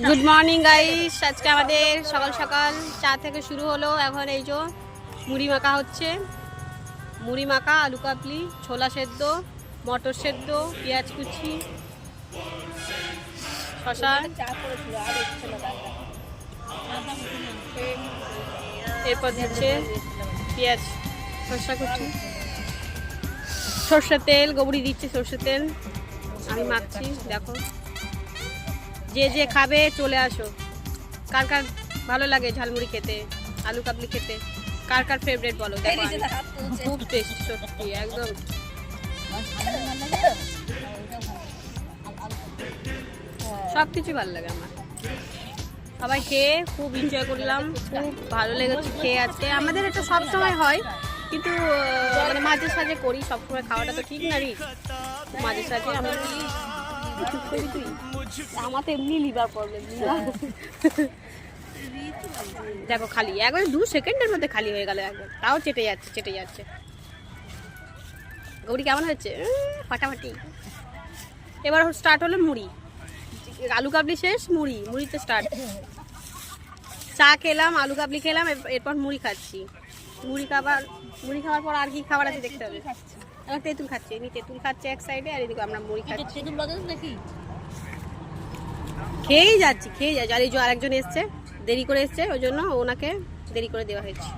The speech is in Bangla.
গুড মর্নিং গাইস, আজকে আমাদের সকাল সকাল চা থেকে শুরু হলো। এখন এই যে মুড়ি মাখা হচ্ছে, মুড়ি মাখা, আলু কাবলি, ছোলা সেদ্ধ, মটর সেদ্ধ, পেঁয়াজ কুচি, শশা, এরপর দিচ্ছে পেঁয়াজ, শসা কুচি, সর্ষের তেল, গোবরি দিচ্ছে সর্ষের তেল। আমি মাখছি, দেখো। যে যে খাবে চলে আসো। কার কার ভালো লাগে ঝালমুড়ি খেতে, আলু কাবলি খেতে, কার কার ফেভারিট বলো। দেখো খুব টেস্টি, সত্যি একদম। সব কিছু ভালো লাগে আমার। সবাই খেয়ে খুব এনজয় করলাম, খুব ভালো লেগেছে খেয়ে। আজকে আমাদের এটা সব সময় হয়, কিন্তু মানে মাঝে সাঝে করি, সবসময় খাওয়াটা তো ঠিক না রি। মাঝে সাঝে আমরা আমার তো এমনি লিভার প্রবলেম। দেখো খালি একবার 2 সেকেন্ডের মধ্যে খালি হয়ে গেল একবার, তাও চেটে যাচ্ছে চেটে যাচ্ছে। গৌরি কেমন হচ্ছে? ফাটাফাটি। এবার স্টার্ট হলো মুড়ি, আলু কাবলি শেষ, মুড়িতে স্টার্ট। চা খেলাম, আলু কাবলি খেলাম, এরপর মুড়ি খাচ্ছি। মুড়ি খাওয়ার পর আর কি খাবার আছে দেখতে হবে। এখন তেঁতুল খাচ্ছি, এমনি তেঁতুল খাচ্ছে এক সাইডে, আর এদিকে আমরা মুড়ি খাচ্ছি। খেয়েই যাচ্ছি। আর এই যে আরেকজন এসছে, দেরি করে এসছে, ওই জন্য ওনাকে দেরি করে দেওয়া হয়েছে।